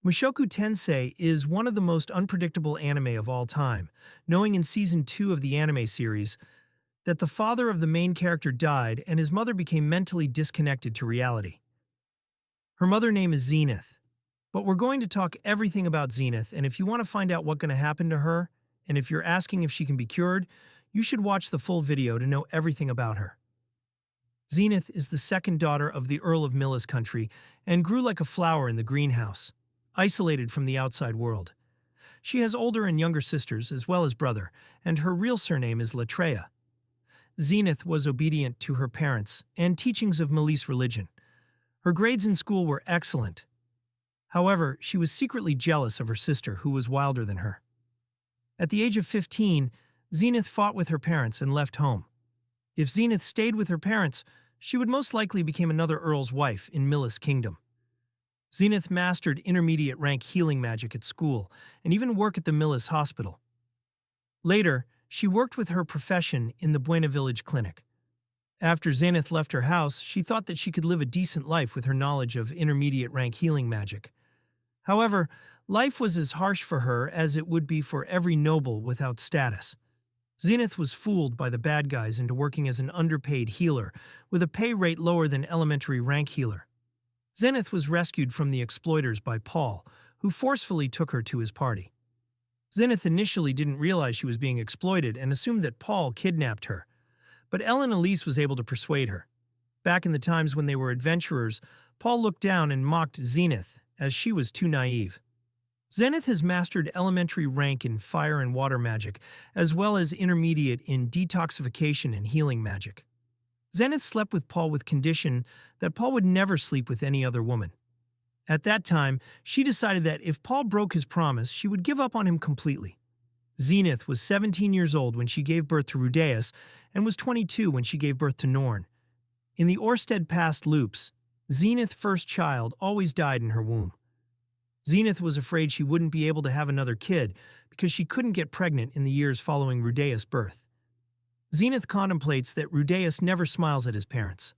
Mushoku Tensei is one of the most unpredictable anime of all time, knowing in Season 2 of the anime series that the father of the main character died and his mother became mentally disconnected to reality. Her mother name is Zenith, but we're going to talk everything about Zenith, and if you want to find out what's going to happen to her, and if you're asking if she can be cured, you should watch the full video to know everything about her. Zenith is the second daughter of the Earl of Millis country and grew like a flower in the greenhouse, isolated from the outside world. She has older and younger sisters as well as brother, and her real surname is Latreia. Zenith was obedient to her parents and teachings of Millis religion. Her grades in school were excellent. However, she was secretly jealous of her sister, who was wilder than her. At the age of 15, Zenith fought with her parents and left home. If Zenith stayed with her parents, she would most likely become another earl's wife in Millis Kingdom. Zenith mastered intermediate rank healing magic at school and even worked at the Millis Hospital. Later, she worked with her profession in the Buena Village Clinic. After Zenith left her house, she thought that she could live a decent life with her knowledge of intermediate rank healing magic. However, life was as harsh for her as it would be for every noble without status. Zenith was fooled by the bad guys into working as an underpaid healer with a pay rate lower than elementary rank healer. Zenith was rescued from the exploiters by Paul, who forcefully took her to his party. Zenith initially didn't realize she was being exploited and assumed that Paul kidnapped her, but Ellen Elise was able to persuade her. Back in the times when they were adventurers, Paul looked down and mocked Zenith as she was too naive. Zenith has mastered elementary rank in fire and water magic, as well as intermediate in detoxification and healing magic. Zenith slept with Paul with condition that Paul would never sleep with any other woman. At that time, she decided that if Paul broke his promise, she would give up on him completely. Zenith was 17 years old when she gave birth to Rudeus and was 22 when she gave birth to Norn. In the Orsted past loops, Zenith's first child always died in her womb. Zenith was afraid she wouldn't be able to have another kid because she couldn't get pregnant in the years following Rudeus' birth. Zenith contemplates that Rudeus never smiles at his parents,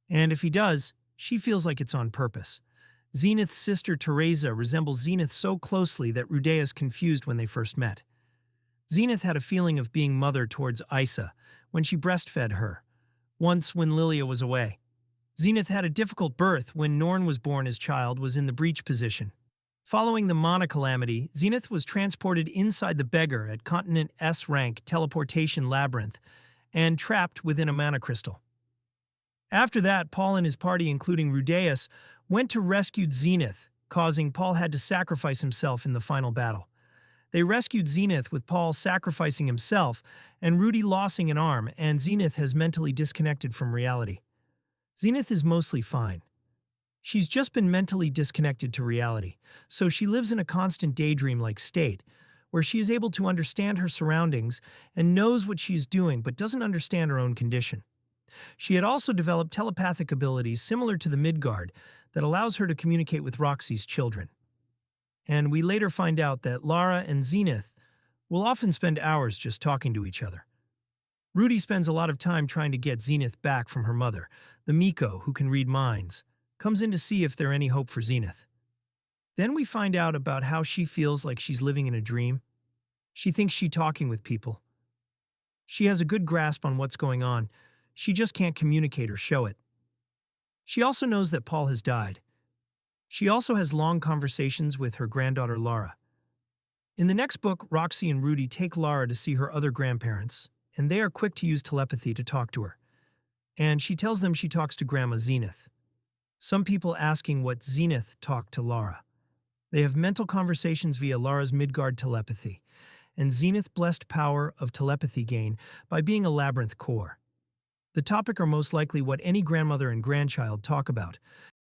and if he does, she feels like it's on purpose. Zenith's sister Teresa resembles Zenith so closely that Rudeus confused when they first met. Zenith had a feeling of being mother towards Isa when she breastfed her, once when Lilia was away. Zenith had a difficult birth when Norn was born as child was in the breech position. Following the Mana calamity, Zenith was transported inside the beggar at Continent S rank teleportation labyrinth and trapped within a mana crystal. After that, Paul and his party, including Rudeus, went to rescue Zenith, causing Paul had to sacrifice himself in the final battle. They rescued Zenith with Paul sacrificing himself and Rudy losing an arm, and Zenith has mentally disconnected from reality. Zenith is mostly fine. She's just been mentally disconnected to reality, so she lives in a constant daydream-like state, where she is able to understand her surroundings and knows what she is doing but doesn't understand her own condition. She had also developed telepathic abilities similar to the Midgard that allows her to communicate with Roxy's children. And we later find out that Lara and Zenith will often spend hours just talking to each other. Rudy spends a lot of time trying to get Zenith back from her mother, the Miko who can read minds, comes in to see if there's any hope for Zenith. Then we find out about how she feels like she's living in a dream. She thinks she's talking with people. She has a good grasp on what's going on. She just can't communicate or show it. She also knows that Paul has died. She also has long conversations with her granddaughter Lara. In the next book, Roxy and Rudy take Lara to see her other grandparents, and they are quick to use telepathy to talk to her. And she tells them she talks to Grandma Zenith. Some people asking what Zenith talked to Lara. They have mental conversations via Lara's Midgard telepathy, and Zenith blessed power of telepathy gain by being a labyrinth core. The topic are most likely what any grandmother and grandchild talk about,